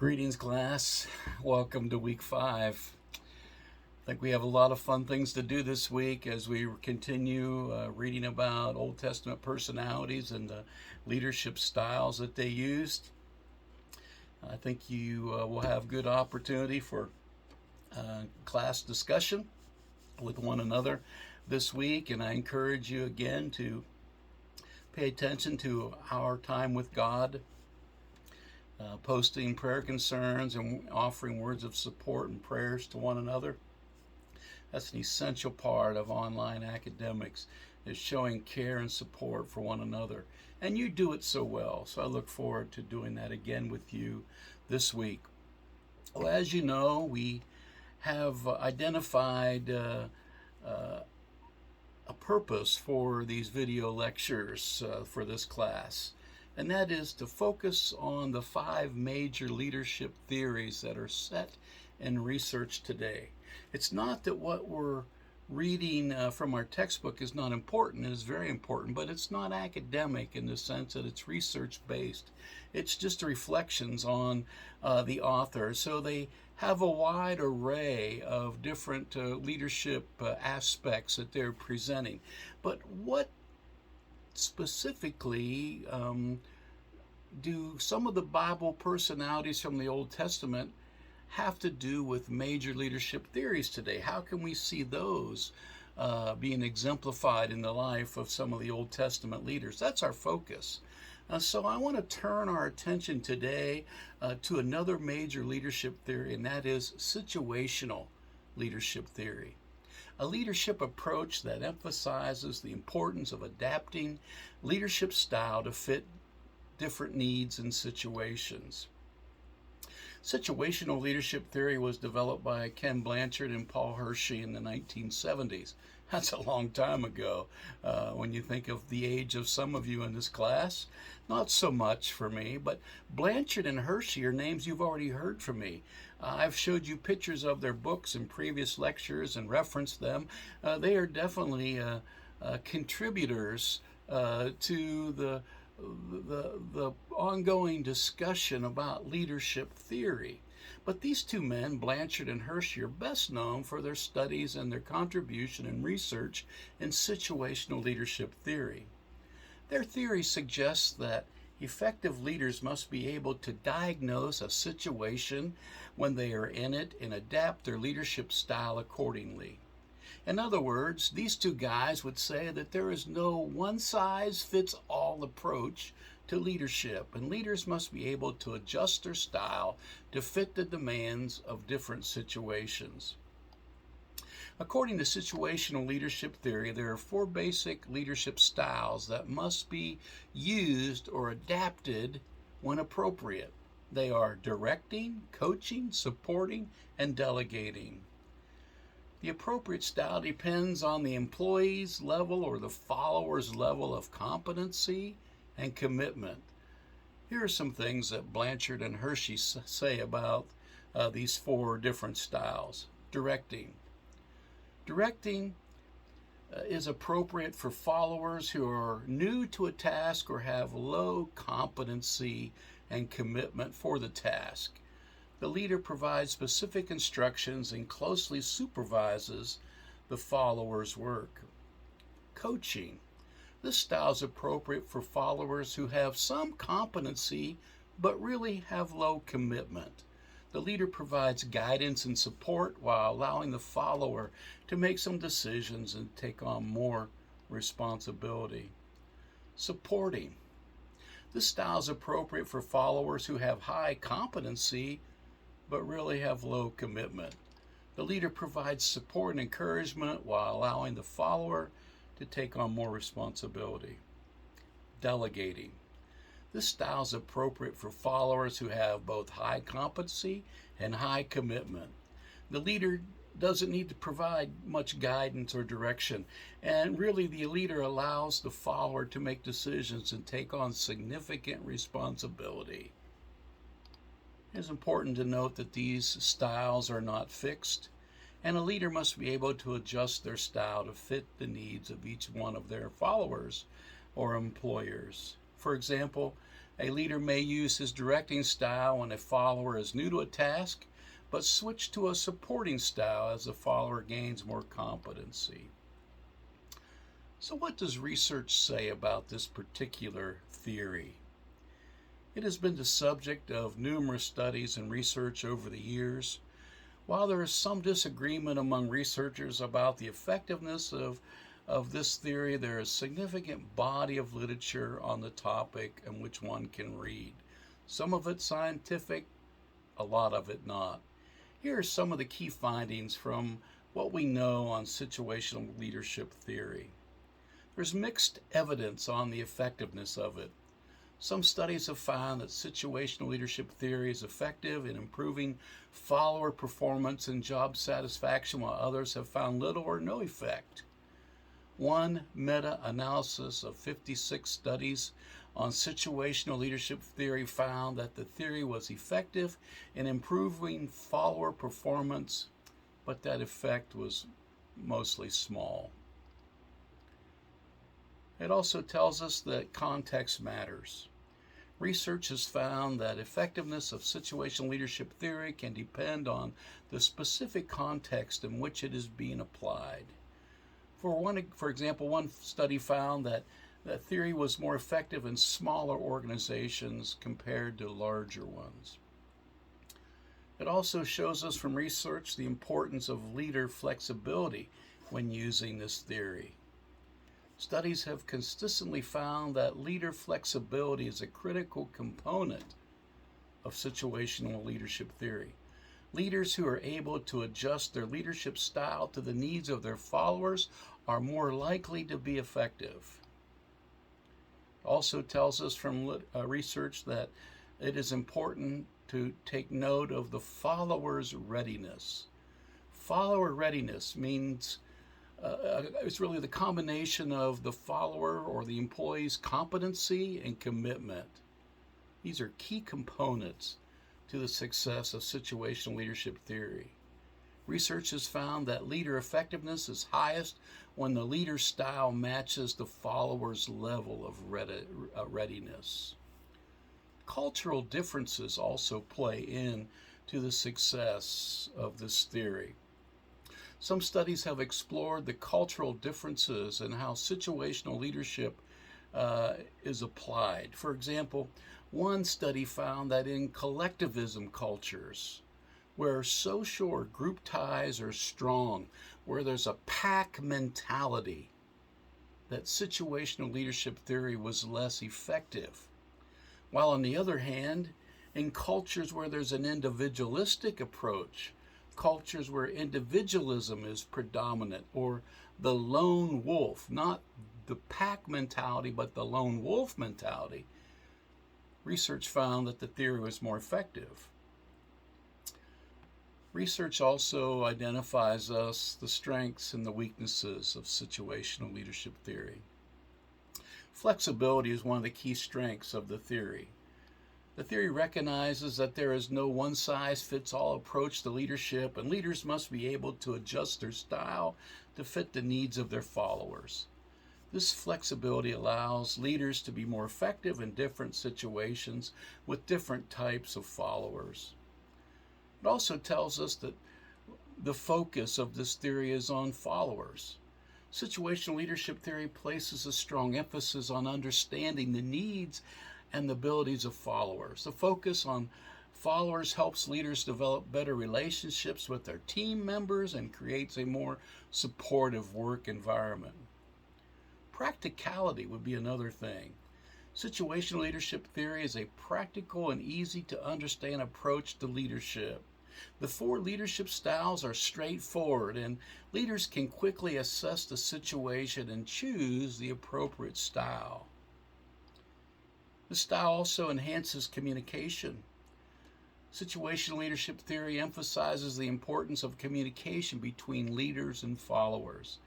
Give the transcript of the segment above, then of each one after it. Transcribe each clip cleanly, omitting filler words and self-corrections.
Greetings, class. Welcome to week 5. I think we have a lot of fun things to do this week as we continue reading about Old Testament personalities and the leadership styles that they used. I think you will have good opportunity for class discussion with one another this week, and I encourage you again to pay attention to our time with God, posting prayer concerns and offering words of support and prayers to one another. That's an essential part of online academics, is showing care and support for one another. And you do it so well, so I look forward to doing that again with you this week. Well, as you know, we have identified a purpose for these video lectures for this class, and that is to focus on the 5 major leadership theories that are set in research today. It's not that what we're reading from our textbook is not important. It is very important, but it's not academic in the sense that it's research-based. It's just reflections on the author. So they have a wide array of different leadership aspects that they're presenting. But what specifically do some of the Bible personalities from the Old Testament have to do with major leadership theories today? How can we see those being exemplified in the life of some of the Old Testament leaders? That's our focus. So I want to turn our attention today to another major leadership theory, and that is situational leadership theory. A leadership approach that emphasizes the importance of adapting leadership style to fit different needs and situations. Situational leadership theory was developed by Ken Blanchard and Paul Hersey in the 1970s. That's a long time ago. When you think of the age of some of you in this class, not so much for me, but Blanchard and Hersey are names you've already heard from me. I've showed you pictures of their books in previous lectures and referenced them. They are definitely contributors to the ongoing discussion about leadership theory. But these two men, Blanchard and Hersey, are best known for their studies and their contribution and research in situational leadership theory. Their theory suggests that effective leaders must be able to diagnose a situation when they are in it and adapt their leadership style accordingly. In other words, these two guys would say that there is no one-size-fits-all approach to leadership, and leaders must be able to adjust their style to fit the demands of different situations. According to situational leadership theory, there are 4 basic leadership styles that must be used or adapted when appropriate. They are directing, coaching, supporting, and delegating. The appropriate style depends on the employee's level or the follower's level of competency and commitment. Here are some things that Blanchard and Hersey say about these 4 different styles. Directing. Directing is appropriate for followers who are new to a task or have low competency and commitment for the task. The leader provides specific instructions and closely supervises the follower's work. Coaching. This style is appropriate for followers who have some competency but really have low commitment. The leader provides guidance and support while allowing the follower to make some decisions and take on more responsibility. Supporting. This style is appropriate for followers who have high competency but really have low commitment. The leader provides support and encouragement while allowing the follower to take on more responsibility. Delegating. This style is appropriate for followers who have both high competency and high commitment. The leader doesn't need to provide much guidance or direction, and really the leader allows the follower to make decisions and take on significant responsibility. It is important to note that these styles are not fixed, and a leader must be able to adjust their style to fit the needs of each one of their followers or employers. For example, A leader may use his directing style when a follower is new to a task, but switch to a supporting style as the follower gains more competency. So, what does research say about this particular theory? It has been the subject of numerous studies and research over the years. While there is some disagreement among researchers about the effectiveness of this theory, there is a significant body of literature on the topic in which one can read. Some of it scientific, a lot of it not. Here are some of the key findings from what we know on situational leadership theory. There's mixed evidence on the effectiveness of it. Some studies have found that situational leadership theory is effective in improving follower performance and job satisfaction, while others have found little or no effect. One meta-analysis of 56 studies on situational leadership theory found that the theory was effective in improving follower performance, but that effect was mostly small. It also tells us that context matters. Research has found that effectiveness of situational leadership theory can depend on the specific context in which it is being applied. For example, one study found that theory was more effective in smaller organizations compared to larger ones. It also shows us from research the importance of leader flexibility when using this theory. Studies have consistently found that leader flexibility is a critical component of situational leadership theory. Leaders who are able to adjust their leadership style to the needs of their followers are more likely to be effective. It also tells us from research that it is important to take note of the follower's readiness. Follower readiness means it's really the combination of the follower or the employee's competency and commitment. These are key components to the success of situational leadership theory. Research has found that leader effectiveness is highest when the leader's style matches the follower's level of readiness. Cultural differences also play into the success of this theory. Some studies have explored the cultural differences and how situational leadership is applied. For example, one study found that in collectivism cultures, where social or group ties are strong, where there's a pack mentality, that situational leadership theory was less effective. While on the other hand, in cultures where there's an individualistic approach, cultures where individualism is predominant, or the lone wolf, not the pack mentality, but the lone wolf mentality, research found that the theory was more effective. Research also identifies the strengths and the weaknesses of situational leadership theory. Flexibility is one of the key strengths of the theory. The theory recognizes that there is no one-size-fits-all approach to leadership, and leaders must be able to adjust their style to fit the needs of their followers. This flexibility allows leaders to be more effective in different situations with different types of followers. It also tells us that the focus of this theory is on followers. Situational leadership theory places a strong emphasis on understanding the needs and the abilities of followers. The focus on followers helps leaders develop better relationships with their team members and creates a more supportive work environment. Practicality would be another thing. Situational leadership theory is a practical and easy to understand approach to leadership. The 4 leadership styles are straightforward, and leaders can quickly assess the situation and choose the appropriate style. The style also enhances communication. Situational leadership theory emphasizes the importance of communication between leaders and followers.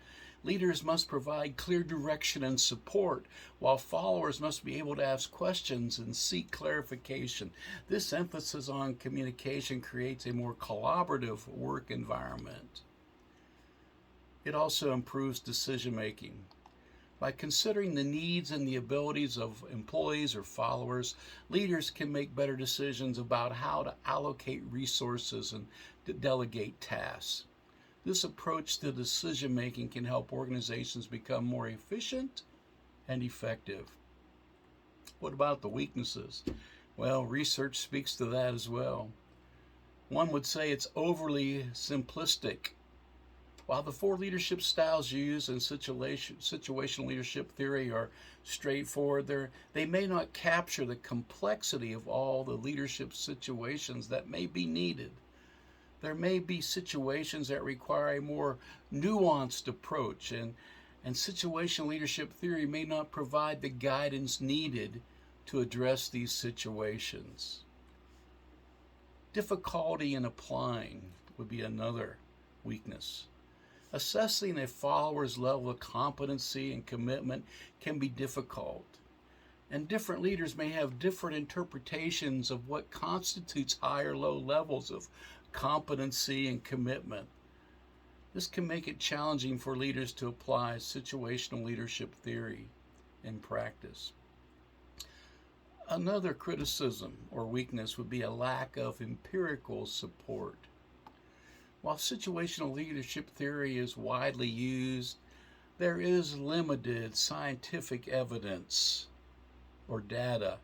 Leaders must provide clear direction and support, while followers must be able to ask questions and seek clarification. This emphasis on communication creates a more collaborative work environment. It also improves decision making. By considering the needs and the abilities of employees or followers, leaders can make better decisions about how to allocate resources and to delegate tasks. This approach to decision making can help organizations become more efficient and effective. What about the weaknesses? Well, research speaks to that as well. One would say it's overly simplistic. While the four leadership styles used in situational leadership theory are straightforward, they may not capture the complexity of all the leadership situations that may be needed. There may be situations that require a more nuanced approach, and situational leadership theory may not provide the guidance needed to address these situations. Difficulty in applying would be another weakness. Assessing a follower's level of competency and commitment can be difficult, and different leaders may have different interpretations of what constitutes high or low levels of competency and commitment. This can make it challenging for leaders to apply situational leadership theory in practice. Another criticism or weakness would be a lack of empirical support. While situational leadership theory is widely used, there is limited scientific evidence or data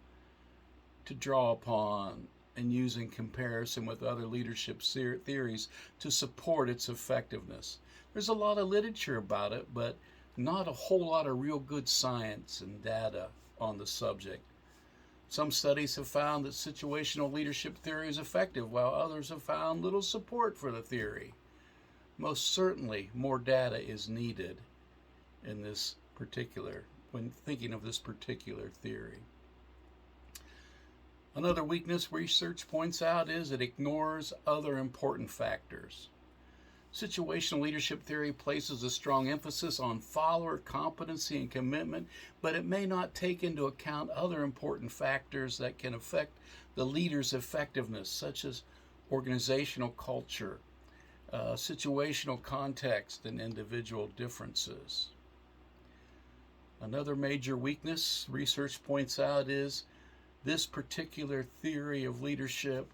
to draw upon and use in comparison with other leadership theories to support its effectiveness. There's a lot of literature about it, but not a whole lot of real good science and data on the subject. Some studies have found that situational leadership theory is effective, while others have found little support for the theory. Most certainly, more data is needed in this particular, when thinking of this particular theory. Another weakness research points out is it ignores other important factors. Situational leadership theory places a strong emphasis on follower competency and commitment, but it may not take into account other important factors that can affect the leader's effectiveness, such as organizational culture, situational context, and individual differences. Another major weakness research points out is this particular theory of leadership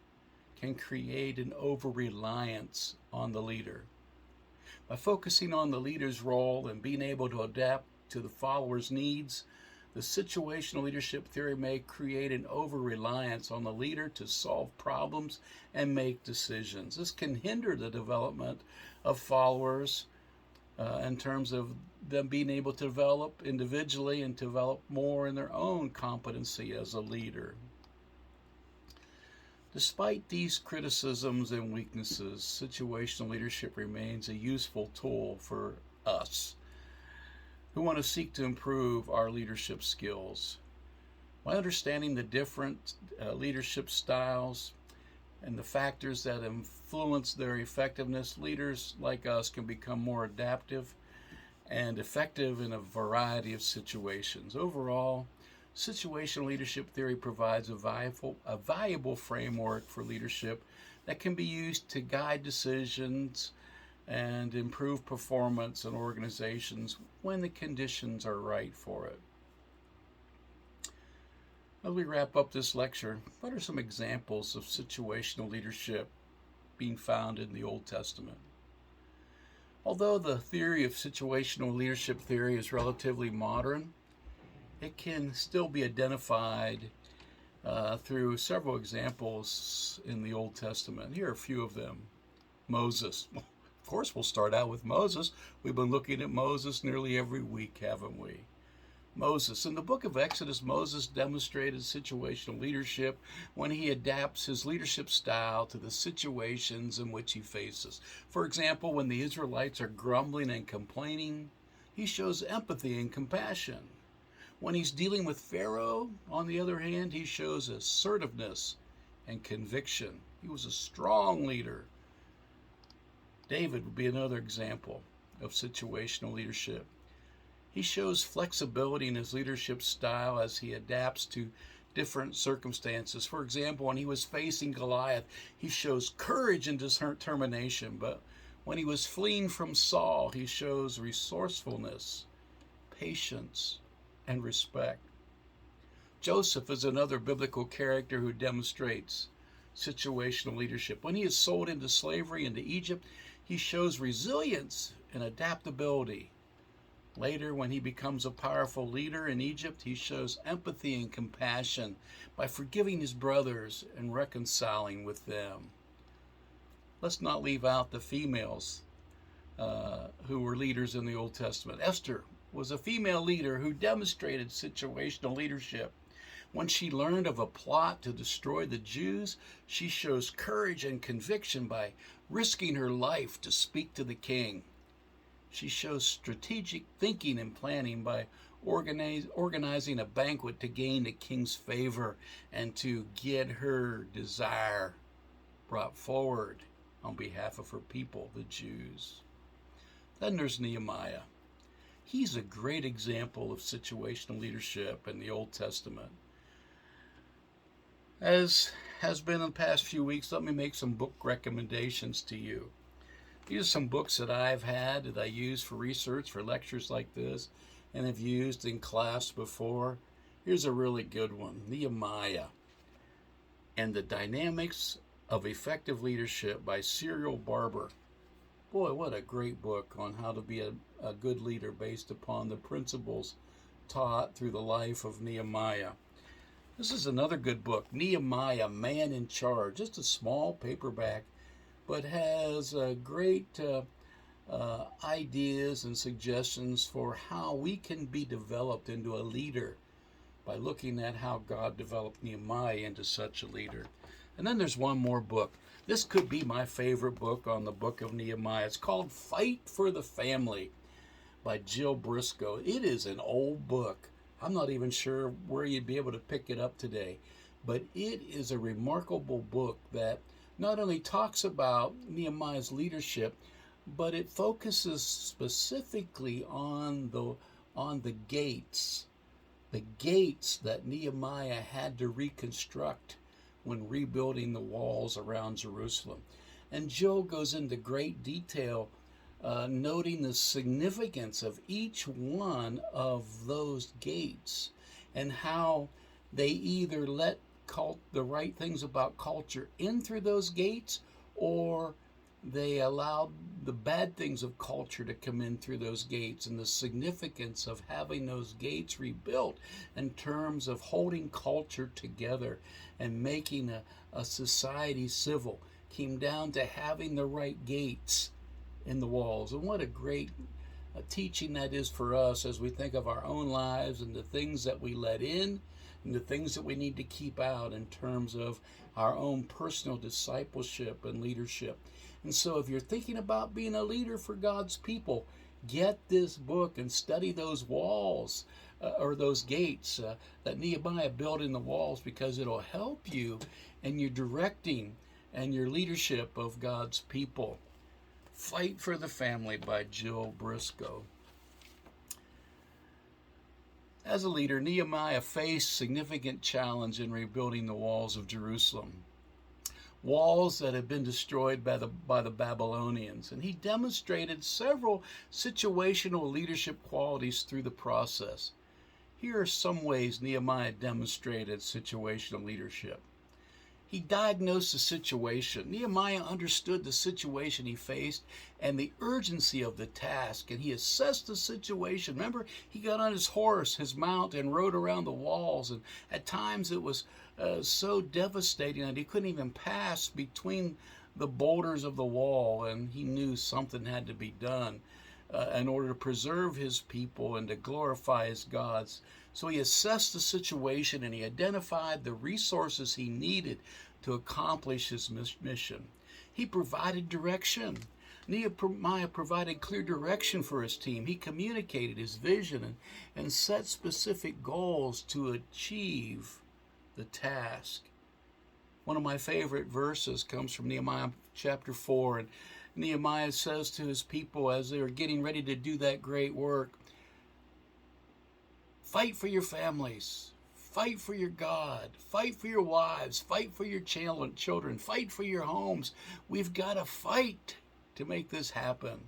can create an over-reliance on the leader. By focusing on the leader's role and being able to adapt to the follower's needs, the situational leadership theory may create an over-reliance on the leader to solve problems and make decisions. This can hinder the development of followers in terms of them being able to develop individually and develop more in their own competency as a leader. Despite these criticisms and weaknesses, situational leadership remains a useful tool for us who want to seek to improve our leadership skills. By understanding the different leadership styles and the factors that influence their effectiveness, leaders like us can become more adaptive and effective in a variety of situations. Overall, situational leadership theory provides a valuable framework for leadership that can be used to guide decisions and improve performance in organizations when the conditions are right for it. As we wrap up this lecture, what are some examples of situational leadership being found in the Old Testament? Although the theory of situational leadership theory is relatively modern, it can still be identified through several examples in the Old Testament. Here are a few of them. Moses. Of course, we'll start out with Moses. We've been looking at Moses nearly every week, haven't we? Moses. In the book of Exodus, Moses demonstrated situational leadership when he adapts his leadership style to the situations in which he faces. For example, when the Israelites are grumbling and complaining, he shows empathy and compassion. When he's dealing with Pharaoh, on the other hand, he shows assertiveness and conviction. He was a strong leader. David would be another example of situational leadership. He shows flexibility in his leadership style as he adapts to different circumstances. For example, when he was facing Goliath, he shows courage and determination. But when he was fleeing from Saul, he shows resourcefulness, patience, and respect. Joseph is another biblical character who demonstrates situational leadership. When he is sold into slavery into Egypt, he shows resilience and adaptability. Later, when he becomes a powerful leader in Egypt, he shows empathy and compassion by forgiving his brothers and reconciling with them. Let's not leave out the females who were leaders in the Old Testament. Esther was a female leader who demonstrated situational leadership. When she learned of a plot to destroy the Jews, she shows courage and conviction by risking her life to speak to the king. She shows strategic thinking and planning by organizing a banquet to gain the king's favor and to get her desire brought forward on behalf of her people, the Jews. Then there's Nehemiah. He's a great example of situational leadership in the Old Testament. As has been in the past few weeks, let me make some book recommendations to you. These are some books that I've had that I use for research, for lectures like this, and have used in class before. Here's a really good one, Nehemiah and the Dynamics of Effective Leadership by Cyril Barber. Boy, what a great book on how to be a good leader based upon the principles taught through the life of Nehemiah. This is another good book, Nehemiah, Man in Charge. Just a small paperback, but has great ideas and suggestions for how we can be developed into a leader by looking at how God developed Nehemiah into such a leader. And then there's one more book. This could be my favorite book on the book of Nehemiah. It's called Fight for the Family by Jill Briscoe. It is an old book. I'm not even sure where you'd be able to pick it up today, but it is a remarkable book that not only talks about Nehemiah's leadership, but it focuses specifically on the gates that Nehemiah had to reconstruct when rebuilding the walls around Jerusalem. And Jill goes into great detail noting the significance of each one of those gates and how they either let the right things about culture in through those gates, or they allowed the bad things of culture to come in through those gates, and the significance of having those gates rebuilt in terms of holding culture together and making a society civil came down to having the right gates in the walls. And what a great teaching that is for us as we think of our own lives and the things that we let in and the things that we need to keep out in terms of our own personal discipleship and leadership. And so if you're thinking about being a leader for God's people, get this book and study those walls or those gates that Nehemiah built in the walls, because it'll help you in your directing and your leadership of God's people. Fight for the Family by Jill Briscoe. As a leader, Nehemiah faced significant challenge in rebuilding the walls of Jerusalem, walls that had been destroyed by the Babylonians, and he demonstrated several situational leadership qualities through the process. Here are some ways Nehemiah demonstrated situational leadership. He diagnosed the situation. Nehemiah understood the situation he faced and the urgency of the task, and he assessed the situation. Remember, he got on his horse, his mount, and rode around the walls, and at times it was so devastating that he couldn't even pass between the boulders of the wall, and he knew something had to be done in order to preserve his people and to glorify his gods. So he assessed the situation and he identified the resources he needed to accomplish his mission. He provided direction. Nehemiah provided clear direction for his team. He communicated his vision and set specific goals to achieve the task. One of my favorite verses comes from Nehemiah chapter 4, and Nehemiah says to his people as they are getting ready to do that great work, fight for your families, fight for your God, fight for your wives, fight for your children, fight for your homes. We've got to fight to make this happen.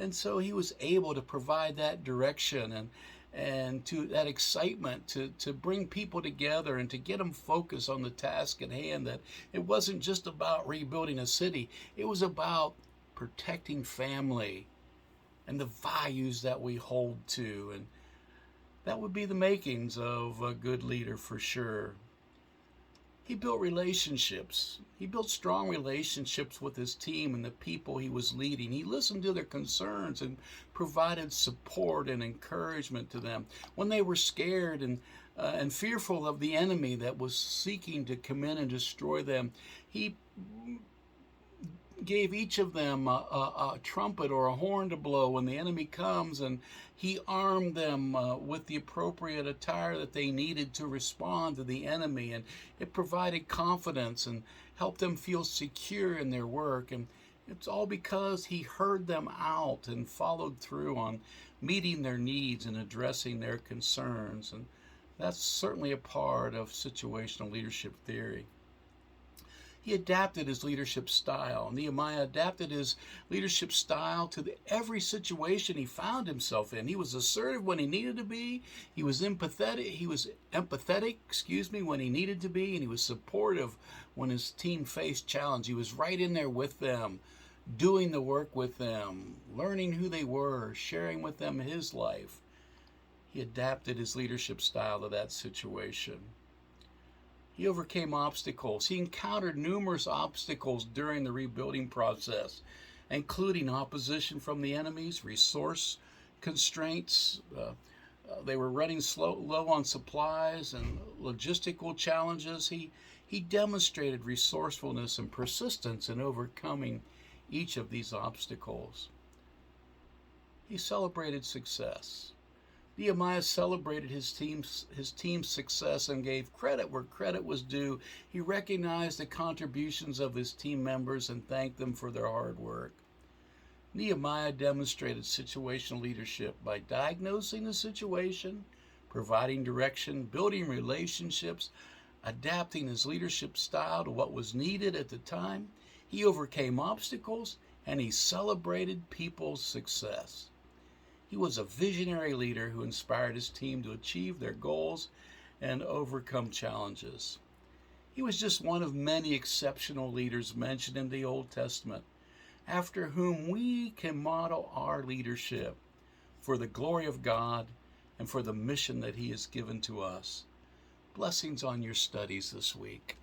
And so he was able to provide that direction and to that excitement to bring people together and to get them focused on the task at hand, that it wasn't just about rebuilding a city, it was about protecting family and the values that we hold to. And that would be the makings of a good leader for sure. He built relationships. He built strong relationships with his team and the people he was leading. He listened to their concerns and provided support and encouragement to them when they were scared and fearful of the enemy that was seeking to come in and destroy them. He gave each of them a trumpet or a horn to blow when the enemy comes, and he armed them with the appropriate attire that they needed to respond to the enemy, and it provided confidence and helped them feel secure in their work. And it's all because he heard them out and followed through on meeting their needs and addressing their concerns. And that's certainly a part of situational leadership theory. He adapted his leadership style. Nehemiah adapted his leadership style to every situation he found himself in. He was assertive when he needed to be. He was empathetic. When he needed to be, and he was supportive when his team faced challenge. He was right in there with them, doing the work with them, learning who they were, sharing with them his life. He adapted his leadership style to that situation. He overcame obstacles. He encountered numerous obstacles during the rebuilding process, including opposition from the enemies, resource constraints. They were running low on supplies and logistical challenges. He demonstrated resourcefulness and persistence in overcoming each of these obstacles. He celebrated success. Nehemiah celebrated his team's success and gave credit where credit was due. He recognized the contributions of his team members and thanked them for their hard work. Nehemiah demonstrated situational leadership by diagnosing the situation, providing direction, building relationships, adapting his leadership style to what was needed at the time. He overcame obstacles, and he celebrated people's success. He was a visionary leader who inspired his team to achieve their goals and overcome challenges. He was just one of many exceptional leaders mentioned in the Old Testament, after whom we can model our leadership for the glory of God and for the mission that he has given to us. Blessings on your studies this week.